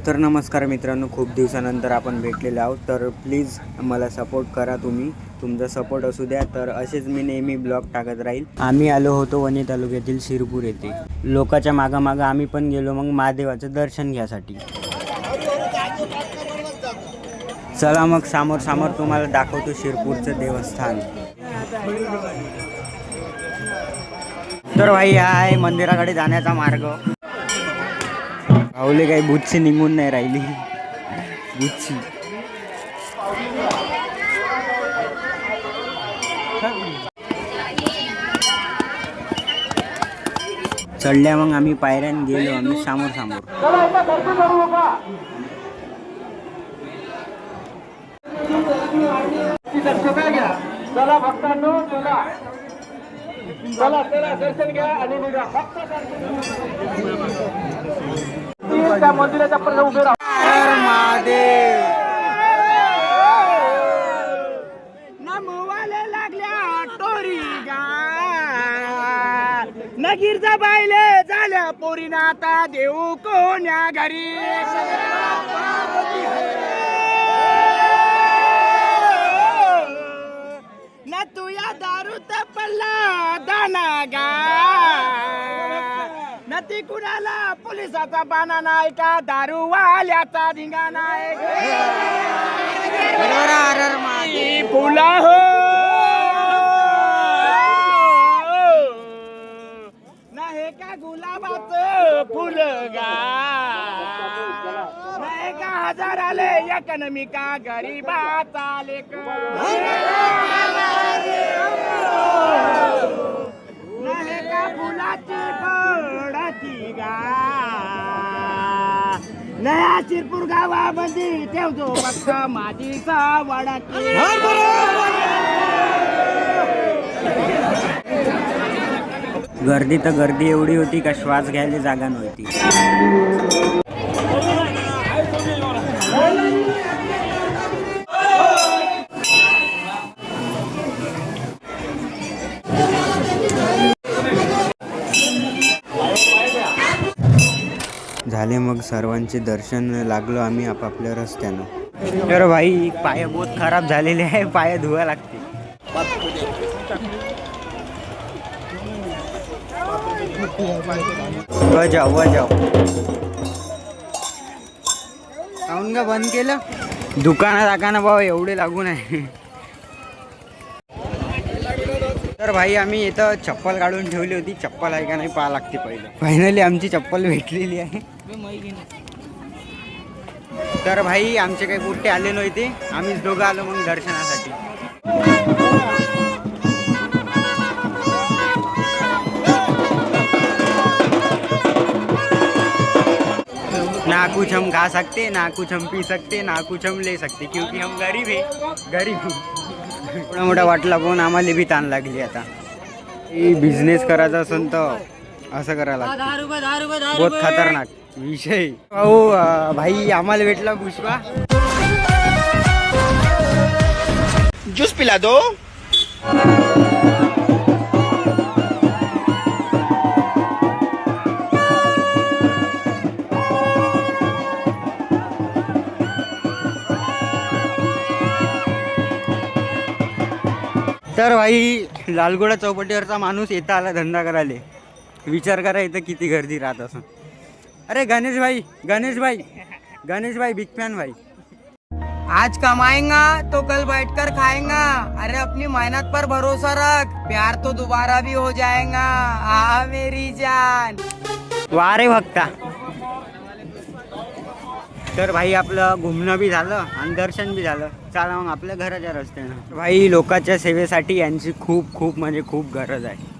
तर नमस्कार मित्रांनो, खूप दिवसानंतर आपण भेटलेले आहोत. तर प्लीज मला सपोर्ट करा, तुम्ही तुमचा सपोर्ट असू द्या. तर असेच मी नेहमी ब्लॉग टाकत राहील. आम्ही आलो होतो वणी तालुक्यातील शिरपूर येथे. लोकांच्या मागामागं आम्ही पण गेलो मग महादेवाचं दर्शन घ्यासाठी. चला मग समोर समोर तुम्हाला दाखवतो शिरपूरचं देवस्थान. तर भाई हा आहे मंदिराकडे जाण्याचा मार्ग. पावले काही बुच्ची निघून नाही राहिली. बुच्ची चढल्या मग आम्ही पायऱ्यान गेलो आम्ही समोर समोर. चला भक्तांनो, चला चला दर्शन घ्या आणि निघा. फक्त त्या मंदिराच्या पर्यंत उभे राहा. महादेव नमवाले लागल्या टोरी गा नगीरचा बायले झाल्या पोरीना आता देऊ कोण्या घरी. न तुया दारूत पडला दाना गा न ती कुणाला पोलिसाचा बाणा नाही का दारूवाल्याचा धिंगा नाही फुला हो नाही का गुलाबाचं फुल गा नाही का हजार आले एकनमी का गरीबाचा लेक नाही का फुलाची पडती गा नया शिरपूर गावामध्ये ठेवतो फक्त माझीचा वडाकी. गर्दी तर गर्दी एवढी होती का श्वास घ्यायला जागा नव्हती. झाले मग सर्वांचे दर्शन, लागलो आम्ही आपापल्या रस्त्यानं. तर भाई पाय बहुत खराब झालेले आहे, पाय धुवा लागते. जाऊ काऊन का बंद केलं दुकाना भाऊ एवढे लागून आहे. तर भाई आम्ही इथं चप्पल काढून ठेवली होती. चप्पल आहे का नाही पाहा लागते पहिलं. फायनली आमची चप्पल भेटलेली आहे. तर भाई आमचे काही बुट्टे आले नव्हते, आम्हीच दोघं आलो मग दर्शनासाठी. ना कुछ हम खा सकते, ना कुछ हम पी सकते, ना कुछ हम ले सकते, क्योंकि हम गरीब है. गरीब थोडा मोठा वाटला पण आम्हाला बी ताण लागली. आता बिझनेस करायचा असेल तर असं करायला लागतं. बहुत खतरनाक विषय. हो भाई आम्हाला भेटला पुष्पा. ज्यूस पिला दो. तर भाई लालगोडा चौपटीवरचा माणूस येता आला धंदा करायला. विचार करा इथं किती गर्दी राहत असं. अरे गणेश भाई बिग फॅन भाई. आज कमाएगा तो कल बैठकर खाएगा. अरे अपनी मेहनत पर भरोसा रख, प्यार तो दोबारा भी हो जाएगा. आ मेरी जान. वारे भक्ता. तर भाई आपलं घुमणं बी झालं आणि दर्शन बी झालं. चला मग आपल्या घराच्या रस्त्यानं. भाई लोकांच्या सेवेसाठी यांची खूप म्हणजे खूप गरज आहे.